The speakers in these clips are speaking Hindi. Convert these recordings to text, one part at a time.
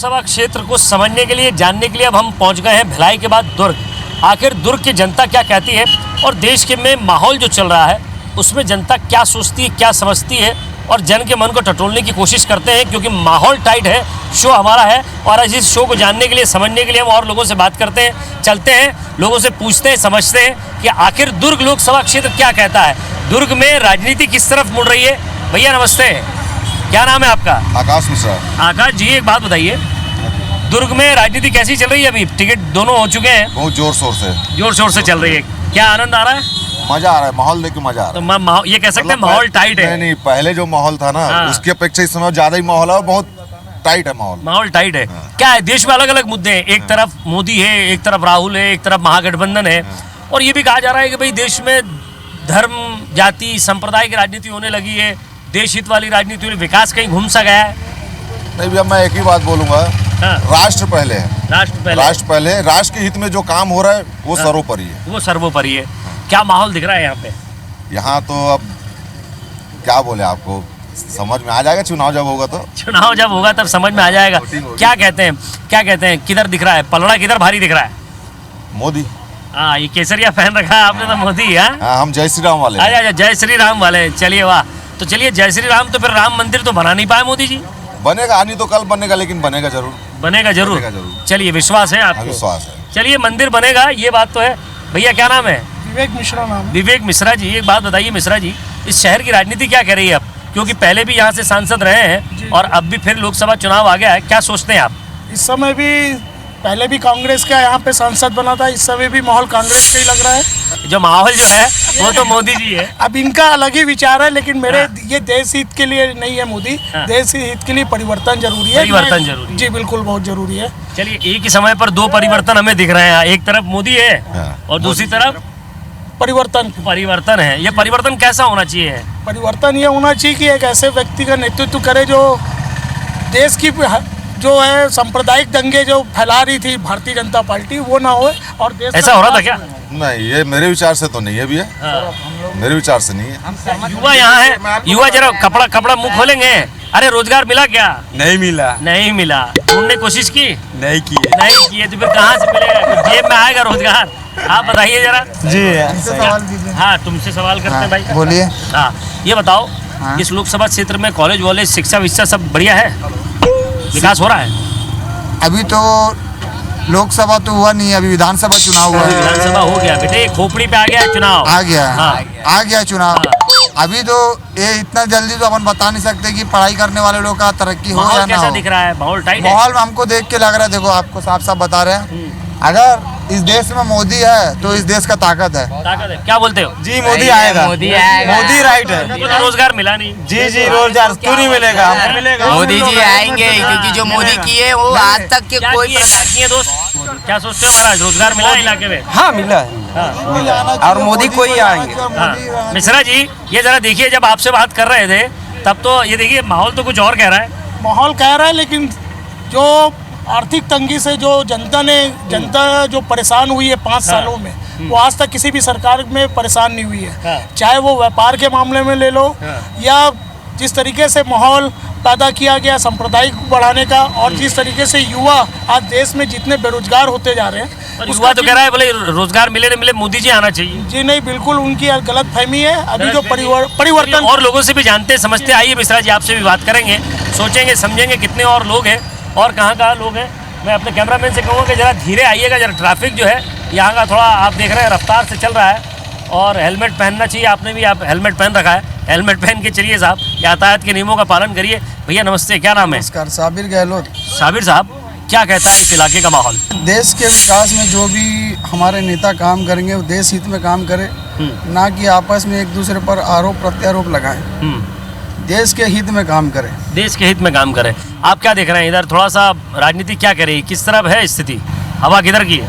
लोकसभा क्षेत्र को समझने के लिए, जानने के लिए अब हम पहुंच गए हैं भिलाई के बाद दुर्ग। आखिर दुर्ग की जनता क्या कहती है और देश के में माहौल जो चल रहा है उसमें जनता क्या सोचती है, क्या समझती है, और जन के मन को टटोलने की कोशिश करते हैं, क्योंकि माहौल टाइट है। शो हमारा है और आज इस शो को जानने के लिए, समझने के लिए हम और लोगों से बात करते हैं, चलते हैं, लोगों से पूछते हैं, समझते हैं कि आखिर दुर्ग लोकसभा क्षेत्र क्या कहता है, दुर्ग में राजनीति किस तरफ मुड़ रही है। भैया नमस्ते, क्या नाम है आपका? आकाश मिश्रा। आकाश जी, एक बात बताइए, दुर्ग में राजनीति कैसी चल रही है? अभी टिकट दोनों हो चुके हैं, बहुत जोर शोर से चल रही है। क्या आनंद आ रहा है? मजा आ रहा है, माहौल देख के मजा आ रहा है। तो ये कह सकते हैं माहौल टाइट है। नहीं, पहले जो माहौल था ना, हाँ। उसकी अपेक्षा इस समय ज्यादा ही माहौल है और बहुत टाइट है माहौल टाइट है। क्या है, देश में अलग अलग मुद्दे हैं, एक तरफ मोदी है, एक तरफ राहुल है, एक तरफ महागठबंधन है, और ये भी कहा जा रहा है कि भाई देश में धर्म, जाति, संप्रदाय की राजनीति होने लगी है, देश हित वाली राजनीति, विकास कहीं घूम सा गया है। नहीं भैया, मैं एक ही बात बोलूंगा, राष्ट्र पहले है, राष्ट्र पहले। राष्ट्र के हित में जो काम हो रहा है वो सर्वोपरि है, वो सर्वोपरि है। क्या माहौल दिख रहा है यहाँ पे? यहाँ तो अब क्या बोले आपको, समझ में आ जाएगा, चुनाव जब होगा तो। चुनाव जब होगा तब समझ में आ जाएगा। क्या कहते हैं, किधर दिख रहा है पलड़ा, किधर भारी दिख रहा है? मोदी। हाँ, ये केसरिया पहन रखा है आपने तो मोदी। हाँ, हम जय श्री राम वाले। अच्छा, जय श्री राम वाले। चलिए वाह, तो चलिए जय श्री राम। तो फिर राम मंदिर तो बना नहीं पाए मोदी जी? बनेगा, आनी तो कल बनेगा, लेकिन बनेगा जरूर। बनेगा जरूर। चलिए, विश्वास है आपको? विश्वास है। चलिए, मंदिर बनेगा, ये बात तो है। भैया क्या नाम है? विवेक मिश्रा नाम है। विवेक मिश्रा जी, एक बात बताइए मिश्रा जी, इस शहर की राजनीति क्या कह रही है अब? क्योंकि पहले भी यहाँ से सांसद रहे हैं और अब भी फिर लोकसभा चुनाव आ गया है, क्या सोचते हैं आप? इस समय भी, पहले भी कांग्रेस का यहाँ पे सांसद बना था, इस समय भी माहौल कांग्रेस का ही लग रहा है। जो माहौल जो है वो तो मोदी जी है। अब इनका अलग ही विचार है, लेकिन मेरे ये देश हित के लिए नहीं है मोदी, देश हित के लिए परिवर्तन जरूरी है। परिवर्तन जरूरी है जी, बिल्कुल बहुत जरूरी है। चलिए, एक ही समय पर दो परिवर्तन हमें दिख रहे हैं, एक तरफ मोदी है और दूसरी तरफ परिवर्तन है। ये परिवर्तन कैसा होना चाहिए? परिवर्तन ये होना चाहिए कि एक ऐसे व्यक्ति का नेतृत्व करे जो देश की जो है सांप्रदायिक दंगे जो फैला रही थी भारतीय जनता पार्टी, वो ना हो। और देश ऐसा हो रहा था क्या? नहीं, ये मेरे विचार से तो नहीं है भैया, मेरे विचार से नहीं है। युवा यहाँ है, युवा जरा कपड़ा मुंह खोलेंगे। अरे रोजगार मिला क्या? नहीं मिला। ढूंढने कोशिश की? नहीं किए। तो फिर कहाँ से मिलेगा? जेब में आएगा रोजगार? आप बताइए जरा। जी हाँ, तुमसे सवाल करते हैं भाई। बोलिए। हाँ, ये बताओ, इस लोकसभा क्षेत्र में कॉलेज वॉलेज, शिक्षा विक्षा सब बढ़िया है, विकास हो रहा है? अभी तो लोकसभा तो हुआ नहीं, अभी विधानसभा चुनाव हुआ है। विधानसभा हो गया बेटे, खोपड़ी पे आ गया चुनाव। आ गया चुनाव। अभी तो ये इतना जल्दी तो अपन बता नहीं सकते कि पढ़ाई करने वाले लोग का तरक्की हो या ना हो। दिख रहा है माहौल टाइट है? माहौल हमको देख के लग रहा है, देखो आपको साफ साफ बता रहे हैं, अगर इस देश में मोदी है तो इस देश का ताकत है। क्या बोलते हो? जी, मोदी आएगा। मोदी राइट है। तो रोजगार मिला नहीं। जी, रोजगार क्यों नहीं मिलेगा? हमको मिलेगा। मोदी जी आएंगे, क्योंकि जो मोदी किए वो आज तक के कोई किए दोस्त, क्या सोचते हो महाराज, रोजगार मिला इलाके में? हाँ, मिला है। और मोदी को ही आएंगे। मिश्रा जी, ये जरा देखिए, जब आपसे बात कर रहे थे तब तो ये देखिए माहौल तो कुछ और कह रहा है। माहौल कह रहा है, लेकिन जो आर्थिक तंगी से जो जनता जो परेशान हुई है 5 सालों में, वो आज तक किसी भी सरकार में परेशान नहीं हुई है। चाहे वो व्यापार के मामले में ले लो, या जिस तरीके से माहौल पैदा किया गया सांप्रदायिक बढ़ाने का, और जिस तरीके से युवा आज देश में जितने बेरोजगार होते जा रहे हैं, युवा तो कह रहा है बोले रोजगार मिले न मिले मोदी जी आना चाहिए। जी नहीं, बिल्कुल उनकी गलत फहमी है। अभी जो परिवर्तन, और लोगों से भी जानते समझते, आइए मिश्रा जी आपसे भी बात करेंगे, सोचेंगे समझेंगे कितने और लोग हैं और कहाँ लोग हैं। मैं अपने कैमरामैन से कहूँगा कि ज़रा धीरे आइएगा, जरा ट्रैफिक जो है यहाँ का थोड़ा आप देख रहे हैं रफ्तार से चल रहा है, और हेलमेट पहनना चाहिए, आपने भी आप हेलमेट पहन रखा है, हेलमेट पहन के चलिए साहब, यातायात के नियमों का पालन करिए। भैया नमस्ते, क्या नाम है? नमस्कार, साबिर गहलोत। साबिर साहब, क्या कहता है इस इलाके का माहौल? देश के विकास में जो भी हमारे नेता काम करेंगे वो देश हित में काम करे, ना कि आपस में एक दूसरे पर आरोप प्रत्यारोप लगाए। देश के हित में काम करें। देश के हित में काम करें। आप क्या देख रहे हैं इधर, थोड़ा सा राजनीति क्या कर रही है, किस तरफ है स्थिति, हवा किधर की है?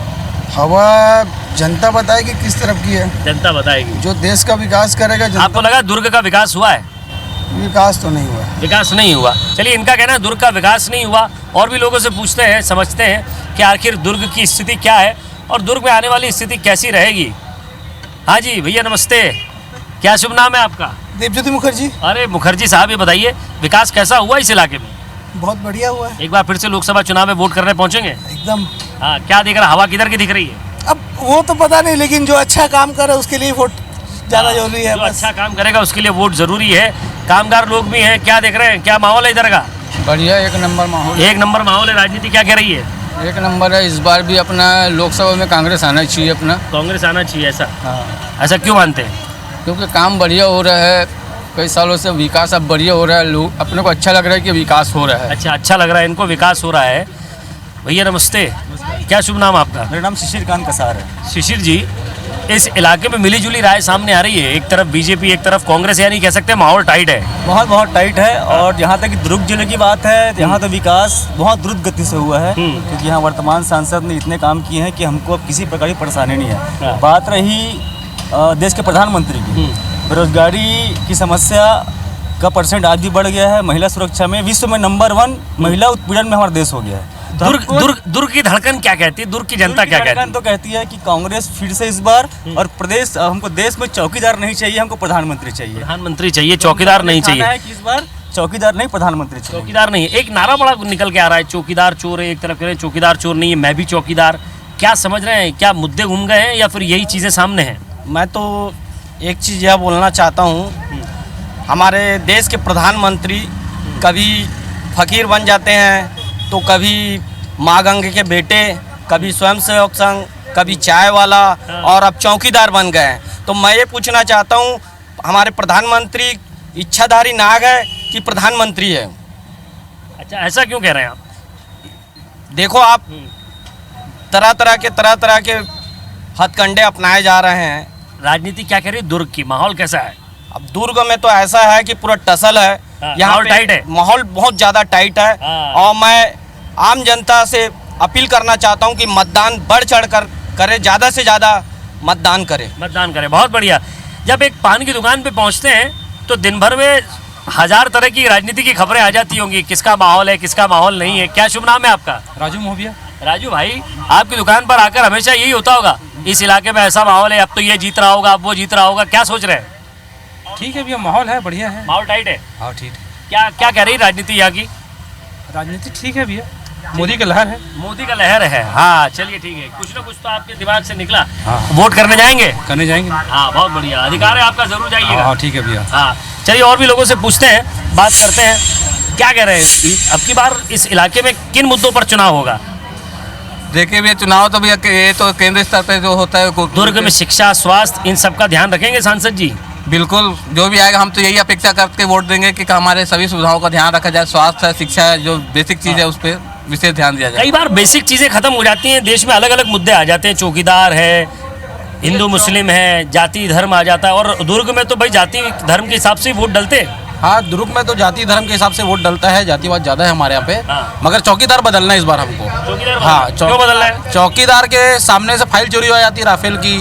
हवा जनता बताएगी किस तरफ की है, जनता बताएगी। जो देश का विकास करेगा। आपको लगा दुर्ग का विकास हुआ है? विकास तो नहीं हुआ। विकास नहीं हुआ। चलिए, इनका कहना है दुर्ग का विकास नहीं हुआ, और भी लोगों से पूछते हैं, समझते हैं कि आखिर दुर्ग की स्थिति क्या है और दुर्ग में आने वाली स्थिति कैसी रहेगी। हाँ जी भैया नमस्ते, क्या शुभ नाम है आपका? देवज्योति मुखर्जी। अरे मुखर्जी साहब, ये बताइए विकास कैसा हुआ इस इलाके में? बहुत बढ़िया हुआ है एक बार फिर से लोकसभा चुनाव में वोट करने पहुंचेंगे? एकदम। हाँ, क्या दिख रहा, हवा किधर की दिख रही है? अब वो तो पता नहीं, लेकिन जो अच्छा काम करे उसके लिए वोट ज़्यादा जरूरी है। जो अच्छा काम करेगा उसके लिए वोट जरूरी है। कामगार लोग भी हैं, क्या देख रहे हैं, क्या माहौल है इधर का? बढ़िया, एक नंबर माहौल। एक नंबर माहौल है। राजनीति क्या कह रही है? एक नंबर है। इस बार भी अपना लोकसभा में कांग्रेस आना चाहिए अपना। कांग्रेस आना चाहिए, ऐसा? हाँ, ऐसा क्यों मानते हैं? क्योंकि काम बढ़िया हो रहा है, कई सालों से विकास अब बढ़िया हो रहा है। लोग अपने को अच्छा लग रहा है कि विकास हो रहा है। अच्छा लग रहा है इनको, विकास हो रहा है। भैया नमस्ते, क्या शुभ नाम आपका? मेरा नाम शिशिर कांत कसार है। शिशिर जी, इस इलाके में मिली जुली राय सामने आ रही है, एक तरफ बीजेपी एक तरफ कांग्रेस, यानी कह सकते हैं माहौल टाइट है। बहुत टाइट है। और जहाँ तक दुर्ग जिले की बात है, यहाँ तो विकास बहुत द्रुत गति से हुआ है, क्योंकि यहाँ वर्तमान सांसद ने इतने काम किए हैं कि हमको अब किसी प्रकार की परेशानी नहीं है। बात रही देश के प्रधानमंत्री की, बेरोजगारी की समस्या का परसेंट आज भी बढ़ गया है। महिला सुरक्षा में विश्व में नंबर 1 महिला उत्पीड़न में हमारा देश हो गया है। दुर्ग की धड़कन क्या कहती है, दुर्ग की जनता क्या कहती है? तो कहती है कि कांग्रेस फिर से इस बार, और प्रदेश, हमको देश में चौकीदार नहीं चाहिए, हमको प्रधानमंत्री चाहिए। प्रधानमंत्री चाहिए, चौकीदार नहीं चाहिए। है कि इस बार चौकीदार नहीं, प्रधानमंत्री चाहिए। चौकीदार नहीं है। एक नारा बड़ा निकल के आ रहा है, चौकीदार चोर है, एक तरफ कह रहे हैं चौकीदार चोर नहीं है, मैं भी चौकीदार। क्या समझ रहे हैं, क्या मुद्दे घूम गए हैं या फिर यही चीजें सामने हैं? मैं तो एक चीज़ यह बोलना चाहता हूँ, हमारे देश के प्रधानमंत्री कभी फकीर बन जाते हैं, तो कभी माँ गंगे के बेटे, कभी स्वयंसेवक संघ, कभी चाय वाला, और अब चौकीदार बन गए हैं। तो मैं ये पूछना चाहता हूँ, हमारे प्रधानमंत्री इच्छाधारी नाग है कि प्रधानमंत्री है? अच्छा, ऐसा क्यों कह रहे हैं आप? देखो आप, तरह तरह के हथकंडे अपनाए जा रहे हैं। राजनीति क्या कह रही है, दुर्ग की माहौल कैसा है? अब दुर्ग में तो ऐसा है कि पूरा टसल है। यहाँ माहौल टाइट है। माहौल बहुत ज़्यादा टाइट है। और मैं आम जनता से अपील करना चाहता हूँ कि मतदान बढ़ चढ़ कर करे, ज़्यादा से ज़्यादा मतदान करे। बहुत बढ़िया। जब एक पान की दुकान पे पहुँचते हैं तो दिन भर में 1000 तरह की राजनीति की खबरें आ जाती होंगी, किसका माहौल है किसका माहौल नहीं है। क्या शुभ नाम है आपका? राजू मोहबिया। राजू भाई, आपकी दुकान पर आकर हमेशा यही होता होगा, इस इलाके में ऐसा माहौल है, अब तो ये जीत रहा होगा, अब वो जीत रहा होगा, क्या सोच रहे हैं? ठीक है भैया, माहौल है, बढ़िया है। माहौल टाइट है। हाँ ठीक है। क्या क्या कह रही राजनीति यहाँ की? राजनीति ठीक है भैया, मोदी का लहर है। मोदी का लहर है। हाँ चलिए ठीक है, कुछ ना कुछ तो आपके दिमाग से निकला। वोट करने जाएंगे? करने जाएंगे। हाँ बहुत बढ़िया, अधिकार है आपका, जरूर जाइएगा। हाँ ठीक है भैया। हाँ चलिए, और भी लोगों से पूछते हैं, बात करते हैं, क्या कह रहे हैं अब की बार इस इलाके में किन मुद्दों पर चुनाव होगा? देखिए भैया, चुनाव तो भैया ये तो केंद्र स्तर पे जो होता है, दुर्ग में शिक्षा, स्वास्थ्य, इन सब का ध्यान रखेंगे सांसद जी? बिल्कुल, जो भी आएगा हम तो यही अपेक्षा करके वोट देंगे कि हमारे सभी सुविधाओं का ध्यान रखा जाए। स्वास्थ्य है, शिक्षा है, जो बेसिक चीज़ है उस पर विशेष ध्यान दिया जाए। कई बार बेसिक चीज़ें खत्म हो जाती हैं, देश में अलग अलग मुद्दे आ जाते हैं, चौकीदार है, हिंदू मुस्लिम है, जाति धर्म आ जाता है, और दुर्ग में तो भाई जाति धर्म के हिसाब से वोट डलते हैं। हाँ, दुर्ग में तो जाति धर्म के हिसाब से वोट डलता है, जातिवाद ज़्यादा है हमारे यहाँ पे। मगर चौकीदार बदलना है इस बार हमको। हाँ, क्यों बदलना है? चौकीदार के सामने से फाइल चोरी हो जाती है राफेल की,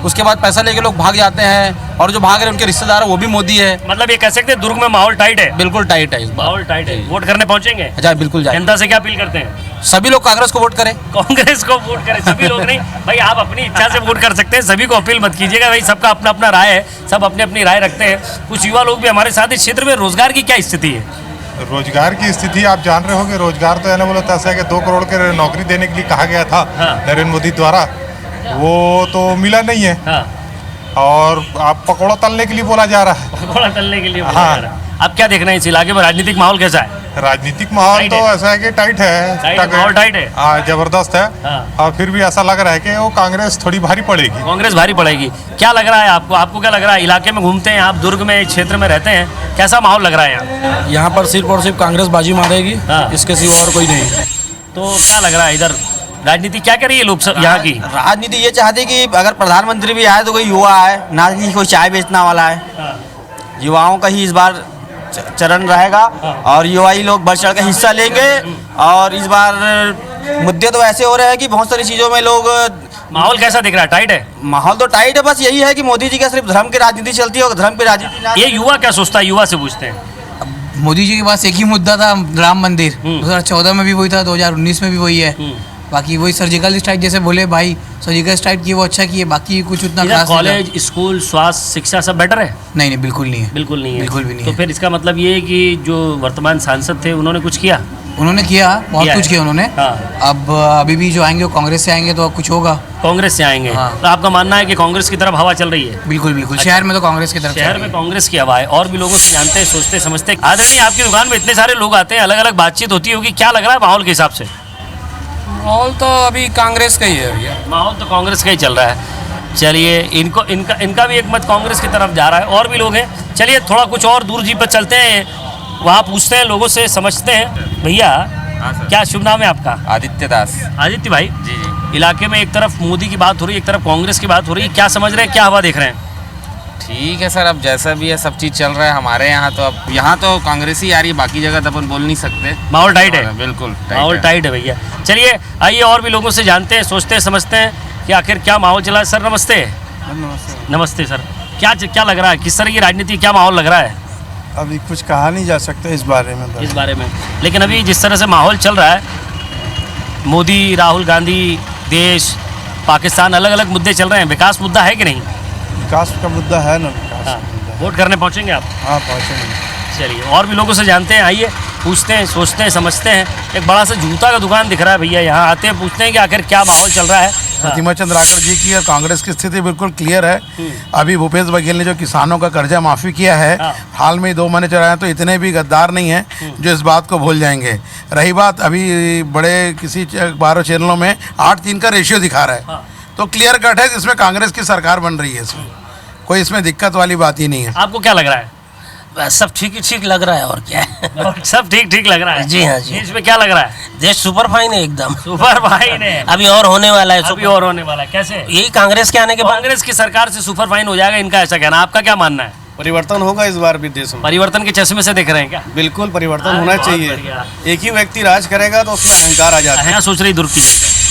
उसके बाद पैसा लेके लोग भाग जाते हैं, और जो भाग रहे हैं उनके रिश्तेदार वो भी मोदी है। मतलब ये कह सकते हैं दुर्ग में माहौल टाइट है। बिल्कुल टाइट है इस बार। माहौल टाइट है। वोट करने पहुंचेंगे? अच्छा, बिल्कुल जाए। जनता से क्या अपील करते हैं? सभी लोग कांग्रेस को वोट करें। कांग्रेस को वोट करें, सभी लोग नहीं भाई, आप अपनी इच्छा से वोट कर सकते हैं, सभी को अपील मत कीजिएगा भाई, सबका अपना अपना राय है, सब अपनी अपनी राय रखते हैं। कुछ युवा लोग भी हमारे साथ इस क्षेत्र में, रोजगार की क्या स्थिति है? रोजगार की स्थिति आप जान रहे होंगे, रोजगार तो है ना, बोला था कि 2 करोड़ के नौकरी देने के लिए कहा गया था नरेंद्र मोदी द्वारा, वो तो मिला नहीं है। और आप पकौड़ा तलने के लिए बोला जा रहा है। पकौड़ा तलने के लिए बोला जा रहा है। अब क्या देखना है इस इलाके में, राजनीतिक माहौल कैसा है? राजनीतिक माहौल तो ऐसा है कि टाइट है, माहौल टाइट है। हाँ, जबरदस्त है। और फिर भी ऐसा लग रहा है कि वो कांग्रेस थोड़ी भारी पड़ेगी। कांग्रेस भारी पड़ेगी। क्या लग रहा है आपको? आपको क्या लग रहा है? इलाके में घूमते हैं आप, दुर्ग में क्षेत्र में रहते हैं, कैसा माहौल लग रहा है यहाँ? यहाँ पर सिर्फ और सिर्फ कांग्रेस बाजी मारेगी, इसके सिवा और कोई नहीं। तो क्या लग रहा है इधर राजनीति क्या कर रही है लोग यहाँ की? राजनीति ये चाहती कि अगर प्रधानमंत्री भी आए तो कोई युवा आए, ना कि कोई चाय बेचने वाला है। युवाओं का ही इस बार चरण रहेगा, और युवा ही लोग बढ़ चढ़ कर हिस्सा लेंगे। और इस बार मुद्दे तो ऐसे हो रहे हैं कि बहुत सारी चीज़ों में लोग। माहौल कैसा दिख रहा है? टाइट है माहौल तो टाइट है, बस यही है कि मोदी जी का सिर्फ धर्म की राजनीति चलती है, और धर्म की राजनीति। ये युवा क्या सोचता है? युवा से पूछते हैं। मोदी जी के पास एक ही मुद्दा था, राम मंदिर। 2014 में भी वही था, 2019 में भी वही है। बाकी वही सर्जिकल स्ट्राइक जैसे बोले भाई, सर्जिकल स्ट्राइक किए वो अच्छा किए, बाकी कुछ उतना खास। कॉलेज, स्कूल, स्वास्थ्य, शिक्षा सब बेटर है? नहीं, बिल्कुल नहीं है। बिल्कुल नहीं है। बिल्कुल भी नहीं तो है। फिर इसका मतलब ये है कि जो वर्तमान सांसद थे उन्होंने कुछ किया? उन्होंने किया बहुत कुछ किया उन्होंने। हाँ। अब अभी भी जो आएंगे वो कांग्रेस से आएंगे तो कुछ होगा। कांग्रेस से आएंगे। हाँ। तो आपका मानना है कि कांग्रेस की तरफ हवा चल रही है? बिल्कुल बिल्कुल। शहर में तो कांग्रेस की तरफ शहर में कांग्रेस की हवा है। और भी लोगों से जानते हैं, सोचते समझते हैं। आदरणीय, आपकी दुकान में इतने सारे लोग आते हैं, अलग अलग बातचीत होती होगी, क्या लग रहा है माहौल के हिसाब से? माहौल तो अभी कांग्रेस का ही है भैया। माहौल तो कांग्रेस का ही चल रहा है। चलिए, इनका भी एक मत कांग्रेस की तरफ जा रहा है। और भी लोग हैं, चलिए थोड़ा कुछ और दूर जी पर चलते हैं, वहाँ पूछते हैं, लोगों से समझते हैं। भैया क्या शुभ नाम है आपका? आदित्य दास। आदित्य भाई जी। इलाके में एक तरफ मोदी की बात हो रही है, एक तरफ कांग्रेस की बात हो रही है, क्या समझ रहे हैं, क्या हवा देख रहे हैं? ठीक है सर, अब जैसा भी है सब चीज़ चल रहा है हमारे यहाँ तो। अब यहाँ तो कांग्रेस ही आ रही है, बाकी जगह तो अपन बोल नहीं सकते। माहौल टाइट है। बिल्कुल माहौल टाइट है भैया। चलिए आइए और भी लोगों से जानते हैं, सोचते हैं, समझते हैं कि आखिर क्या माहौल चला है। सर नमस्ते। नमस्ते सर। क्या लग रहा है, किस तरह की राजनीति, क्या माहौल लग रहा है? अभी कुछ कहा नहीं जा सकता इस बारे में। इस बारे में लेकिन अभी जिस तरह से माहौल चल रहा है, मोदी, राहुल गांधी, देश, पाकिस्तान, अलग अलग मुद्दे चल रहे हैं। विकास मुद्दा है कि नहीं? विकास का मुद्दा है ना। विकास हाँ। वोट करने पहुंचेंगे आप? हाँ पहुँचेंगे। चलिए और भी लोगों से जानते हैं, आइए पूछते हैं, सोचते हैं, समझते हैं। एक बड़ा सा जूता का दुकान दिख रहा है भैया, यहाँ आते हैं, पूछते हैं कि आखिर क्या माहौल चल रहा है। प्रतिमा चंद्राकर जी की और कांग्रेस की स्थिति बिल्कुल क्लियर है। अभी भूपेश बघेल ने जो किसानों का कर्जा माफ़ी किया है, हाल में 2 महीने चलाए, तो इतने भी गद्दार नहीं हैं जो इस बात को भूल जाएंगे। रही बात अभी बड़े किसी 12 चैनलों में 8-3 का रेशियो दिखा रहा है, तो क्लियर कट है जिसमें कांग्रेस की सरकार बन रही है। इसमें कोई इसमें दिक्कत वाली बात ही नहीं है। आपको क्या लग रहा है? सब ठीक ही ठीक लग रहा है, और क्या है। सब ठीक ठीक लग रहा है। जी हाँ जी। इसमें क्या लग रहा है? देश सुपर फाइन है, एकदम सुपर फाइन है। अभी और होने वाला है। अभी और होने वाला है। कैसे? यही कांग्रेस के आने के बाद कांग्रेस की सरकार से सुपर फाइन हो जाएगा, इनका ऐसा कहना। आपका क्या मानना है? परिवर्तन होगा इस बार भी देश में। परिवर्तन के चश्मे से देख रहे हैं क्या? बिल्कुल परिवर्तन होना चाहिए। एक ही व्यक्ति राज करेगा तो उसमें अहंकार आ जाता है। क्या सोच रही दुर्ग की?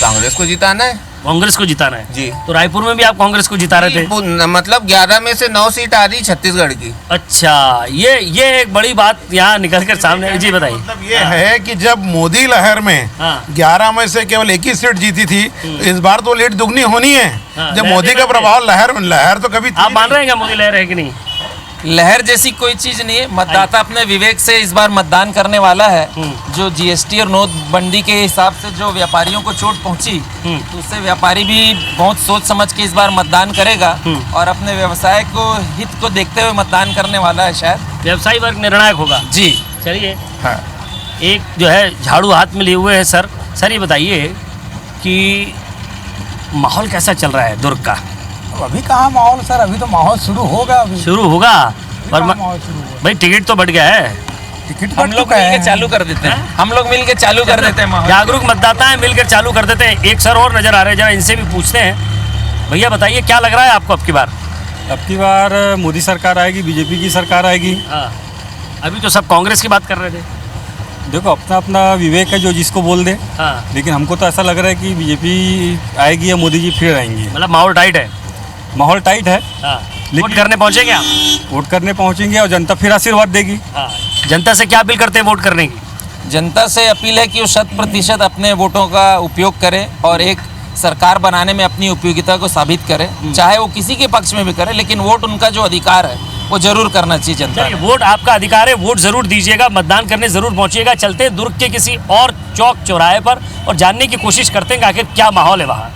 कांग्रेस को जिताना है। कांग्रेस को जिताना है जी। तो रायपुर में भी आप कांग्रेस को जिता रहे थे? मतलब 11 में से 9 सीट आ रही छत्तीसगढ़ की। अच्छा, ये एक बड़ी बात यहाँ निकल कर सामने। जी बताइए। मतलब ये है कि जब मोदी लहर में 11 में से केवल 1 ही सीट जीती थी, तो इस बार तो लीड दुगनी होनी है। जब मोदी का प्रभाव लहर तो कभी। आप मान रहे हैं क्या मोदी लहर है कि नहीं? लहर जैसी कोई चीज नहीं है। मतदाता अपने विवेक से इस बार मतदान करने वाला है। जो जीएसटी और नोटबंदी के हिसाब से जो व्यापारियों को चोट पहुंची, तो उससे व्यापारी भी बहुत सोच समझ के इस बार मतदान करेगा और अपने व्यवसाय को हित को देखते हुए मतदान करने वाला है। शायद व्यवसायी वर्ग निर्णायक होगा। जी। चलिए एक जो है झाड़ू हाथ में लिए हुए है सर ये बताइए कि माहौल कैसा चल रहा है दुर्ग का? अभी कहाँ माहौल सर, अभी तो माहौल शुरू होगा। अभी शुरू होगा पर भाई टिकट तो बढ़ गया है। टिकट हम लोग मिलकर चालू कर देते हैं। हम लोग मिलकर चालू कर देते हैं। जागरूक मतदाता है, मिलकर चालू कर देते हैं। एक सर और नजर आ रहे हैं, जरा इनसे भी पूछते हैं। भैया बताइए क्या लग रहा है आपको अब की बार? अब की बार मोदी सरकार आएगी, बीजेपी की सरकार आएगी। हाँ। अभी तो सब कांग्रेस की बात कर रहे थे। देखो अपना अपना विवेक है, जो जिसको बोल दे। हाँ। लेकिन हमको तो ऐसा लग रहा है कि बीजेपी आएगी या मोदी जी फिर आएंगे। मतलब माहौल टाइट है। माहौल टाइट है। हाँ। वोट करने पहुंचेंगे आप? वोट करने पहुंचेंगे और जनता फिर आशीर्वाद देगी। हाँ। जनता से क्या अपील करते हैं वोट करने की? जनता से अपील है कि वो 100% अपने वोटों का उपयोग करे और एक सरकार बनाने में अपनी उपयोगिता को साबित करे, चाहे वो किसी के पक्ष में भी करे, लेकिन वोट उनका जो अधिकार है वो जरूर करना चाहिए जनता। वोट आपका अधिकार है, वोट जरूर दीजिएगा, मतदान करने जरूर पहुंचिएगा। चलते हैं दुर्ग के किसी और चौक चौराहे पर और जानने की कोशिश करते हैं कि आखिर क्या माहौल है वहाँ।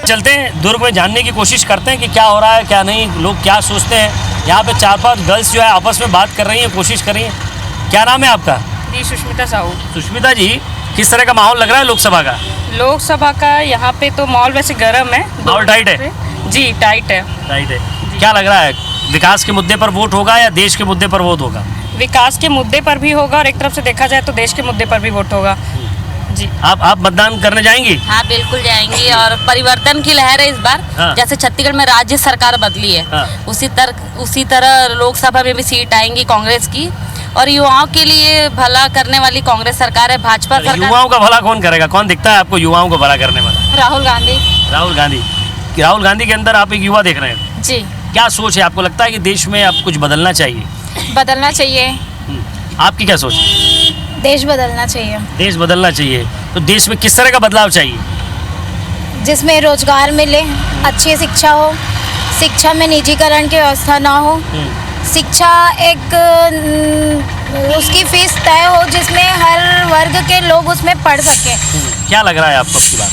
चलते हैं दुर्ग में, जानने की कोशिश करते हैं कि क्या हो रहा है, क्या नहीं, लोग क्या सोचते हैं। यहाँ पे 4-5 गर्ल्स जो है आपस में बात कर रही हैं, कोशिश कर रही हैं। क्या नाम है आपका? जी सुष्मिता साहू। सुष्मिता जी, किस तरह का माहौल लग रहा है लोकसभा का? लोकसभा का यहाँ पे तो माहौल वैसे गर्म है। माहौल टाइट है? जी टाइट है। टाइट है। क्या लग रहा है, विकास के मुद्दे पर वोट होगा या देश के मुद्दे पर वोट होगा? विकास के मुद्दे पर भी होगा और एक तरफ से देखा जाए तो देश के मुद्दे पर भी वोट होगा। जी। आप मतदान करने जाएंगी? हाँ बिल्कुल जाएंगी और परिवर्तन की लहर है इस बार। हाँ। जैसे छत्तीसगढ़ में राज्य सरकार बदली है। हाँ। उसी तरह लोकसभा में भी सीट आएंगी कांग्रेस की और युवाओं के लिए भला करने वाली कांग्रेस सरकार है, भाजपा सरकार। युवाओं का भला कौन करेगा? कौन दिखता है आपको युवाओं को भला करने वाला? राहुल गांधी। राहुल गांधी। राहुल गांधी के अंदर आप एक युवा देख रहे हैं। जी। क्या सोच है? आपको लगता है कि देश में अब कुछ बदलना चाहिए? बदलना चाहिए। आपकी क्या सोच? देश बदलना चाहिए। देश बदलना चाहिए। तो देश में किस तरह का बदलाव चाहिए? जिसमें रोजगार मिले, अच्छी शिक्षा हो, शिक्षा में निजीकरण की व्यवस्था ना हो, शिक्षा एक उसकी फीस तय हो जिसमें हर वर्ग के लोग उसमें पढ़ सकें। क्या लग रहा है आपको अब की बार?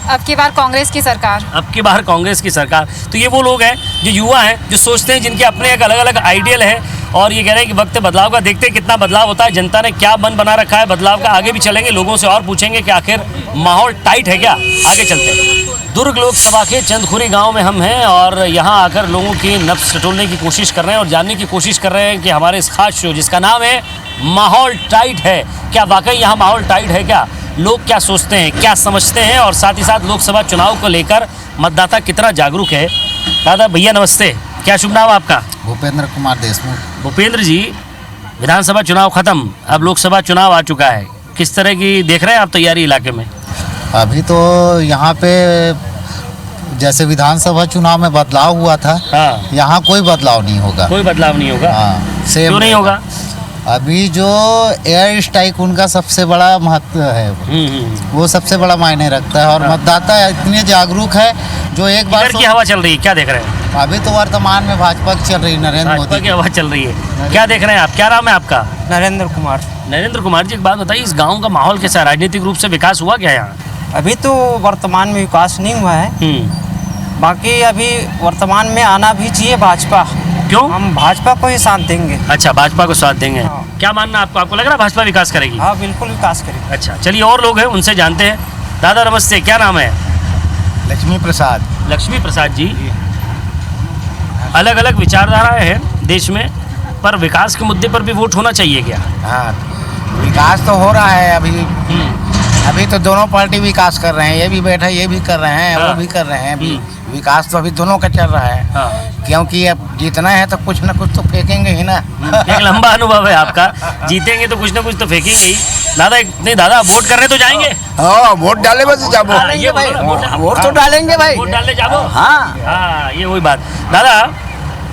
अब की बार कांग्रेस की सरकार। अब की बार कांग्रेस की सरकार। तो ये वो लोग हैं जो युवा हैं, जो सोचते हैं, जिनके अपने एक अलग अलग आइडियल है और ये कह रहे हैं कि वक्त बदलाव का, देखते हैं कितना बदलाव होता है, जनता ने क्या मन बना रखा है बदलाव का। आगे भी चलेंगे, लोगों से और पूछेंगे कि आखिर माहौल टाइट है क्या। आगे चलते हैं। दुर्ग लोकसभा के चंदखुरी गांव में हम हैं और यहाँ आकर लोगों की नब्ज टटोलने की कोशिश कर रहे हैं और जानने की कोशिश कर रहे हैं कि हमारे इस खास शो जिसका नाम है माहौल टाइट है, क्या वाकई यहाँ माहौल टाइट है क्या? लोग क्या सोचते हैं, क्या समझते हैं और साथ ही साथ लोकसभा चुनाव को लेकर मतदाता कितना जागरूक है। दादा भैया नमस्ते, क्या शुभ नाम आपका? भूपेंद्र कुमार देशमुख। भूपेंद्र जी, विधानसभा चुनाव खत्म, अब लोकसभा चुनाव आ चुका है, किस तरह की देख रहे हैं आप तैयारी इलाके में? अभी तो यहाँ पे जैसे विधानसभा चुनाव में बदलाव हुआ था, यहाँ कोई बदलाव नहीं होगा। कोई बदलाव नहीं होगा? हाँ, सेम। क्यों नहीं होगा? अभी जो एयर स्ट्राइक उनका सबसे बड़ा महत्व है, वो सबसे बड़ा मायने रखता है और मतदाता इतने जागरूक है जो एक बार की हवा चल रही है, क्या देख रहे हैं? अभी तो वर्तमान में भाजपा की चल रही है, नरेंद्र मोदी की हवा चल रही है। क्या देख रहे हैं आप? क्या नाम है आपका? नरेंद्र कुमार। नरेंद्र कुमार जी, एक बात बताइए, इस गाँव का माहौल कैसा है? राजनीतिक रूप से विकास हुआ क्या यहाँ? अभी तो वर्तमान में विकास नहीं हुआ है, बाकी अभी वर्तमान में आना भी चाहिए भाजपा। क्यों? हम भाजपा को ही साथ देंगे। अच्छा, भाजपा को साथ देंगे। क्या मानना आपको? आपको लग रहा है भाजपा विकास करेगी? हाँ, बिल्कुल विकास करेगी। अच्छा, चलिए और लोग हैं उनसे जानते हैं। दादा नमस्ते, क्या नाम है? लक्ष्मी प्रसाद। लक्ष्मी प्रसाद जी, अलग अलग विचारधाराएं हैं देश में, पर विकास के मुद्दे पर भी वोट होना चाहिए क्या? हाँ, विकास तो हो रहा है अभी तो दोनों पार्टी विकास कर रहे हैं, ये भी बैठा ये भी कर रहे हैं, वो भी कर रहे हैं। अभी विकास तो अभी दोनों का चल रहा है, क्योंकि अब जीतना है तो कुछ ना कुछ तो फेंकेंगे ही ना। एक लंबा अनुभव है आपका, जीतेंगे तो कुछ ना कुछ तो फेंकेंगे ही। दादा नहीं, दादा वोट करने तो जाएंगे? हाँ, वोट डाले बस जाबो। वोट तो डालेंगे भाई, वोट डालने जाबो। हाँ, ये वही बात। दादा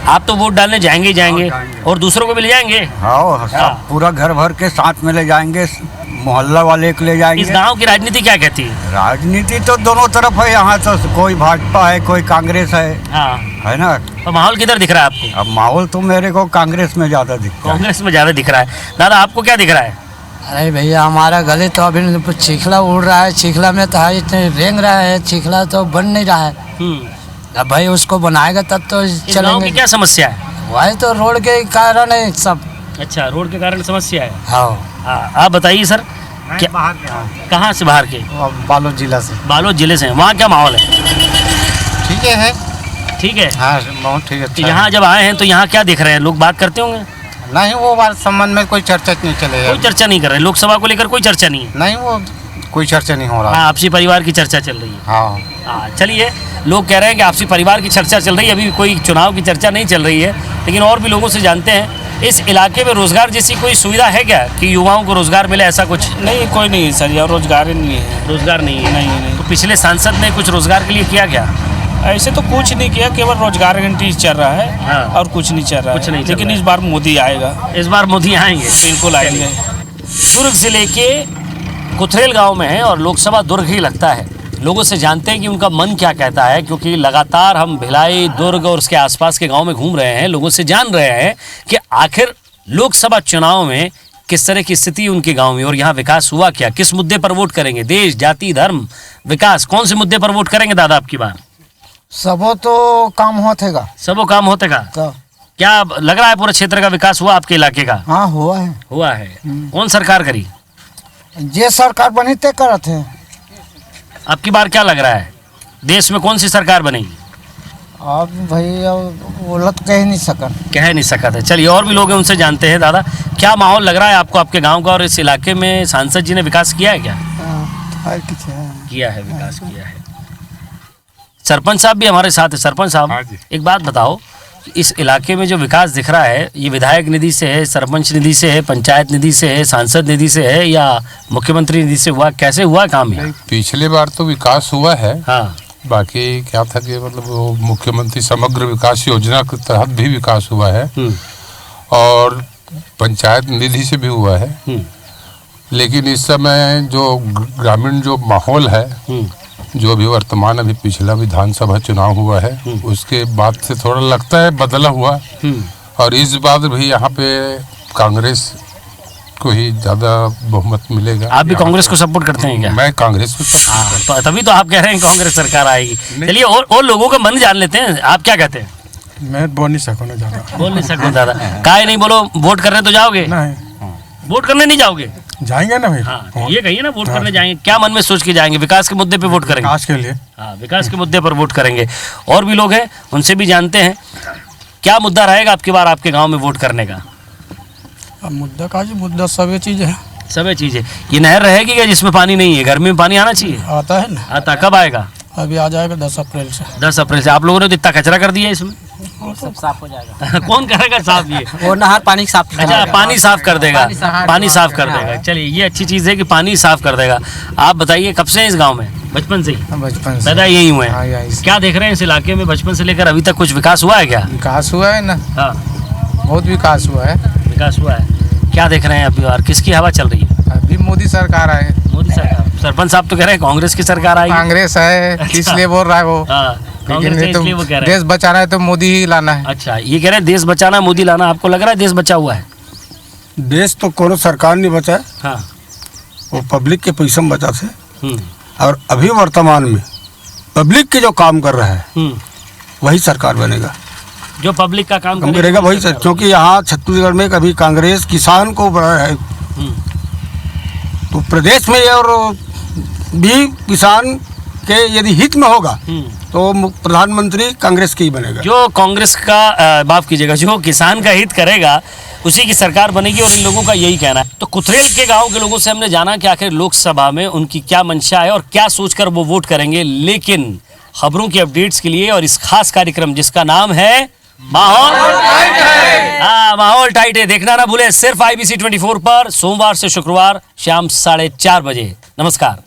आप तो वोट डालने जाएंगे ही जाएंगे और दूसरों को भी ले जाएंगे? हाँ, सब पूरा घर भर के साथ में ले जाएंगे, मोहल्ला वाले को ले जाएंगे। इस गांव की राजनीति क्या कहती है? राजनीति तो दोनों तरफ है, यहाँ तो कोई भाजपा है कोई कांग्रेस है, है ना। तो माहौल किधर दिख रहा है आपको? अब माहौल तो मेरे को कांग्रेस में ज्यादा दिखता है। कांग्रेस में ज्यादा दिख रहा है। दादा आपको क्या दिख रहा है? अरे भैया, हमारा गले तो अभी चिखला उड़ रहा है, चिखला में तो इतने रेंग रहा है, चिखला तो बन नहीं रहा है। अब भाई उसको बनाएगा तब तो चलेंगे। क्या समस्या है? वही तो रोड के कारण है सब। अच्छा, रोड के कारण समस्या है। हाँ, आप बताइए सर, क्या कहाँ से? बाहर के? बालोद जिला से। बालोद जिले से। वहाँ क्या माहौल है? ठीक है। ठीक है, हाँ, बहुत ठीक है। तो यहाँ जब आए हैं तो यहाँ क्या देख रहे हैं? लोग बात करते होंगे? नहीं, वो बात संबंध में कोई चर्चा नहीं चलेगा। कोई चर्चा नहीं कर रहे? लोकसभा को लेकर कोई चर्चा नहीं है? नहीं, वो कोई चर्चा नहीं हो रहा। हाँ, आपसी परिवार की चर्चा चल रही है। हाँ, चलिए, लोग कह रहे हैं कि आपसी परिवार की चर्चा चल रही है, अभी कोई चुनाव की चर्चा नहीं चल रही है, लेकिन और भी लोगों से जानते हैं। इस इलाके में रोजगार जैसी कोई सुविधा है क्या कि युवाओं को रोजगार मिले, ऐसा कुछ? नहीं, कोई नहीं सर, यार रोजगार ही नहीं है। रोजगार नहीं है? नहीं। तो पिछले सांसद ने कुछ रोजगार के लिए किया क्या? ऐसे तो कुछ नहीं किया, केवल रोजगार गारंटी चल रहा है और कुछ नहीं चल रहा है। कुछ नहीं, लेकिन इस बार मोदी आएगा। इस बार मोदी आएंगे? बिल्कुल आएंगे। दुर्ग जिले के कुथरेल गांव में है और लोकसभा दुर्ग ही लगता है। लोगों से जानते हैं कि उनका मन क्या कहता है, क्योंकि लगातार हम भिलाई, दुर्ग और उसके आसपास के गांव में घूम रहे हैं, लोगों से जान रहे हैं कि आखिर लोकसभा चुनाव में किस तरह की स्थिति उनके गांव में और यहाँ विकास हुआ क्या, किस मुद्दे पर वोट करेंगे। देश, जाति, धर्म, विकास, कौन से मुद्दे पर वोट करेंगे दादा आपकी बार? सबो तो काम होतेगा। सबो काम होतेगा? क्या लग रहा है पूरे क्षेत्र का विकास हुआ आपके इलाके का? हाँ, हुआ है। हुआ है। कौन सरकार करी? जे सरकार बनी ते करत है। आपकी बार क्या लग रहा है, देश में कौन सी सरकार बनेगी? अब भैया वो लत कह नहीं सकता है। चलिए, और भी लोग हैं उनसे जानते हैं। दादा, क्या माहौल लग रहा है आपको आपके गांव का और इस इलाके में? सांसद जी ने विकास किया है क्या? किया है, विकास किया है। सरपंच साहब भी हमारे साथ है। सरपंच साहब, एक बात बताओ, इस इलाके में जो विकास दिख रहा है, ये विधायक निधि से है, सरपंच निधि से है, पंचायत निधि से है, सांसद निधि से है या मुख्यमंत्री निधि से हुआ? कैसे हुआ काम है? पिछले बार तो विकास हुआ है। हाँ, बाकी क्या था कि मतलब वो मुख्यमंत्री समग्र विकास योजना के तहत भी विकास हुआ है और पंचायत निधि से भी हुआ है। लेकिन इस समय जो ग्रामीण जो माहौल है, जो अभी वर्तमान अभी पिछला विधानसभा चुनाव हुआ है, उसके बाद से थोड़ा लगता है बदला हुआ। और इस बार भी यहाँ पे कांग्रेस को ही ज्यादा बहुमत मिलेगा। आप भी कांग्रेस को सपोर्ट करते हैं क्या? मैं कांग्रेस को सपोर्ट करता हूं। तभी तो आप कह रहे हैं कांग्रेस सरकार आएगी। चलिए और लोगों का मन जान लेते हैं, आप क्या कहते हैं? मैं बोल नहीं सकूँ ना ज़्यादा। बोल नहीं सकते दादा, काहे नहीं बोलो, वोट करने तो जाओगे? नहीं, वोट करने नहीं जाओगे? जाएंगे ना भाई। हाँ, ये कहिए ना, वोट करने जाएंगे, क्या मन में सोच के जाएंगे? विकास के मुद्दे पे वोट करेंगे? विकास के लिए। हाँ, विकास के मुद्दे पर वोट करेंगे। और भी लोग हैं, उनसे भी जानते हैं क्या मुद्दा रहेगा आपकी बार आपके गांव में वोट करने का? अब मुद्दा का जी, मुद्दा सभी चीज़ है। सभी चीज़ है। ये नहर रहेगी क्या जिसमें पानी नहीं है? गर्मी में पानी आना चाहिए। आता है ना। आता कब आएगा? अभी आ जाएगा 10 अप्रैल से। 10 अप्रैल से। आप लोगों ने तो इतना कचरा कर दिया इसमें। सब साफ हो जाएगा। कौन करेगा साफ? ये वो नहर पानी साफ। अच्छा, पानी साफ कर देगा। पानी साफ कर देगा। चलिए, ये अच्छी चीज़ है कि पानी साफ कर देगा। आप बताइए, कब से हैं इस गांव में? बचपन से ही? बचपन से पैदा यही हुए हैं। क्या देख रहे हैं इस इलाके में बचपन से लेकर अभी तक? कुछ विकास हुआ है क्या? विकास हुआ है ना। हाँ, बहुत विकास हुआ है। विकास हुआ है। क्या देख रहे हैं अभी और किसकी हवा चल रही है? अभी मोदी सरकार आए। मोदी सरकार। सरपंच साहब तो कह रहे हैं कांग्रेस की सरकार आएगी। कांग्रेस है। अच्छा। इसलिए बोल रहा है वो। कांग्रेस है इसलिए वो कह रहे हैं। देश बचाना है तो मोदी ही लाना है। अच्छा, ये कह रहे हैं देश बचाना, मोदी लाना। आपको लग रहा है देश बचा हुआ है? देश तो कोनो सरकार नहीं बचा है। हाँ, वो पब्लिक के पैसे में बचा थे। और अभी वर्तमान में पब्लिक के जो काम कर रहा है वही सरकार बनेगा। जो पब्लिक का काम करेगा वही सर, क्योंकि यहाँ छत्तीसगढ़ में कभी कांग्रेस किसान को बड़ा है, तो प्रदेश में और भी किसान के यदि हित में होगा तो प्रधानमंत्री कांग्रेस की ही बनेगा। जो कांग्रेस का माफ कीजिएगा, जो किसान का हित करेगा उसी की सरकार बनेगी, और इन लोगों का यही कहना है। तो कुथरेल के गांव के लोगों से हमने जाना कि आखिर लोकसभा में उनकी क्या मंशा है और क्या सोचकर वो वोट करेंगे। लेकिन खबरों की अपडेट्स के लिए और इस खास कार्यक्रम जिसका नाम है माहौल टाइट है, हाँ माहौल टाइट है, देखना ना भूले सिर्फ IBC 24 पर सोमवार से शुक्रवार शाम 4:30 बजे। नमस्कार।